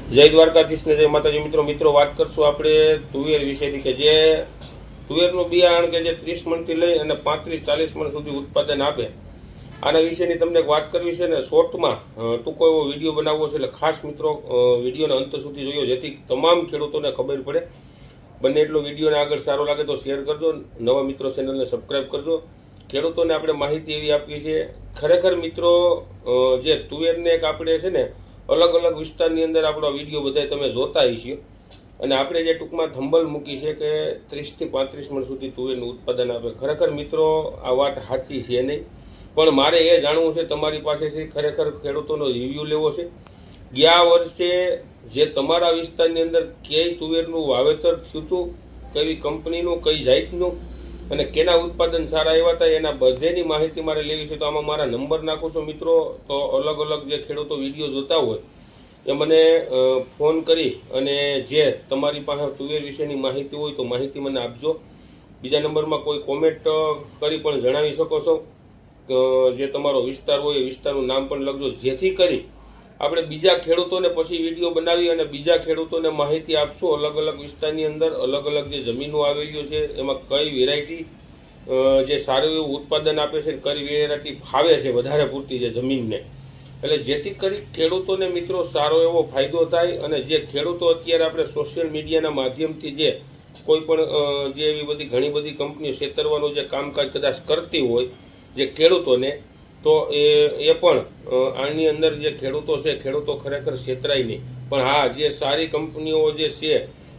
જય દ્વારકાધીશ ને જય માતાજી મિત્રો વાત કરશું આપણે તુવેર વિશેથી કે જે તુવેરનું બિયારણ કે જે 30 મણથી લઈ અને 35-40 મણ સુધી ઉત્પાદન આપે આના વિશેની તમને એક વાત કરવી છે ને શોર્ટમાં ટૂંકો એવો વિડીયો બનાવવો છે એટલે ખાસ મિત્રો વિડીયોના અંત સુધી જોયો જેથી તમામ ખેડૂતોને ખબર પડે બંને એટલો વિડીયોને આગળ સારો લાગે તો શેર કરજો નવા મિત્રો ચેનલને સબસ્ક્રાઈબ કરજો ખેડૂતોને આપણે માહિતી એવી આપી છે ખરેખર મિત્રો જે તુવેરને એક આપણે છે ને અલગ અલગ વિસ્તારની અંદર આપણો વિડીયો બધા તમે જોતા હશો અને આપણે જે ટૂંકમાં થંબલ મૂકી છે કે 30 થી 35 મણ સુધી તુવેરનું ઉત્પાદન આપે ખરેખર મિત્રો આ વાત સાચી છે નહીં પણ મારે એ જાણવું છે તમારી પાસેથી ખરેખર ખેડૂતોનો રિવ્યૂ લેવો છે ગયા વર્ષે જે તમારા વિસ્તારની અંદર કઈ તુવેરનું વાવેતર થયું હતું કઈ કંપનીનું કઈ જાતનું અને કેના ઉત્પાદન સારા આવ્યા હતા એના બધેની માહિતી મારે લેવી છે તો આમાં મારા નંબર નાખું છું મિત્રો તો અલગ અલગ જે ખેડૂતો વિડીયો જોતા હોય એ મને ફોન કરી અને જે તમારી પાસે તુવેર વિશેની માહિતી હોય તો માહિતી મને આપજો બીજા નંબરમાં કોઈ કોમેન્ટ કરી પણ જણાવી શકો છો જે તમારો વિસ્તાર હોય એ વિસ્તારનું નામ પણ લખજો જેથી કરી આપણે બીજા ખેડૂતોને પછી વિડીયો બનાવી અને બીજા ખેડૂતોને માહિતી આપશું અલગ અલગ વિસ્તારની અંદર અલગ અલગ જે જમીનો આવેલી છે એમાં કઈ વેરાયટી જે સારું એવું ઉત્પાદન આપે છે કઈ વેરાયટી ફાવે છે વધારે પૂરતી જે જમીનને એટલે જેથી કરી ખેડૂતોને મિત્રો સારો એવો ફાયદો થાય અને જે ખેડૂતો અત્યારે આપણે સોશિયલ મીડિયાના માધ્યમથી જે કોઈ પણ જે એવી બધી ઘણી બધી કંપનીઓ છેતરવાનું જે કામકાજ કદાચ કરતી હોય જે ખેડૂતોને તો એ પણ આની અંદર જે ખેડૂતો છે ખેડૂતો ખરેખર છેતરાય નહીં પણ હા જે સારી કંપનીઓ જે છે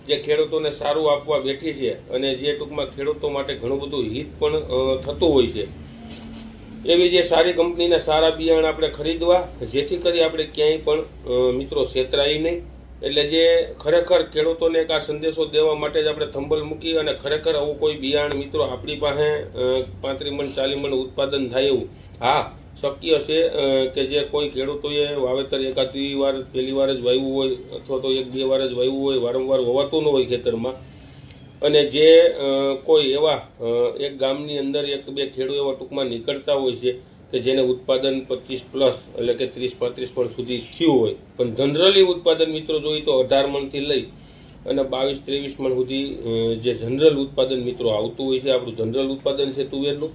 જે ખેડૂતોને સારું આપવા બેઠી છે અને જે ટૂંકમાં ખેડૂતો માટે ઘણું બધું હિત પણ થતું હોય છે એવી જે સારી કંપનીના સારા બિયારણ આપણે ખરીદવા જેથી કરી આપણે ક્યાંય પણ મિત્રો છેતરાય નહીં એટલે જે ખરેખર ખેડૂતોને એક આ સંદેશો દેવા માટે જ આપણે થંબલ મૂકી અને ખરેખર આવું કોઈ બિયારણ મિત્રો આપણી પાસે 35 મણ 40 મણ ઉત્પાદન થાય એવું હા શક્ય છે કે જે કોઈ ખેડૂતોએ વાવેતર એકાદી વાર પહેલી વાર જ વાવ્યું હોય અથવા તો 1-2 વાર જ વાવ્યું હોય વારંવાર વવાતું ન હોય ખેતરમાં અને જે કોઈ એવા એક ગામની અંદર 1-2 ખેડૂત એવા ટૂંકમાં નીકળતા હોય છે કે જેને ઉત્પાદન 25+ એટલે કે 30-35 મણ સુધી થયું હોય પણ જનરલી ઉત્પાદન મિત્રો જોઈએ તો 18 મણથી લઈ અને 22-23 મણ સુધી જે જનરલ ઉત્પાદન મિત્રો આવતું હોય છે આપણું જનરલ ઉત્પાદન છે તુવેરનું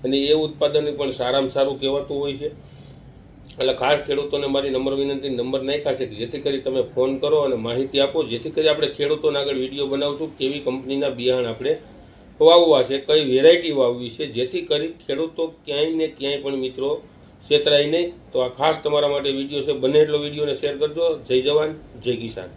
અને એ ઉત્પાદન પણ સારામાં સારું કહેવાતું હોય છે એટલે ખાસ ખેડૂતોને મારી નમ્ર વિનંતી નંબર નાખ્યા છે કે જેથી કરી તમે ફોન કરો અને માહિતી આપો જેથી કરી આપણે ખેડૂતોને આગળ વિડીયો બનાવશું કેવી કંપનીના બિયારણ આપણે વાવવા છે કઈ વેરાયટી વાવવી છે જેથી કરી ખેડૂતો ક્યાંય ને ક્યાંય પણ મિત્રો છેતરાય નહીં તો આ ખાસ તમારા માટે વિડીયો છે બને એટલો વિડીયોને શેર કરજો જય જવાન જય કિસાન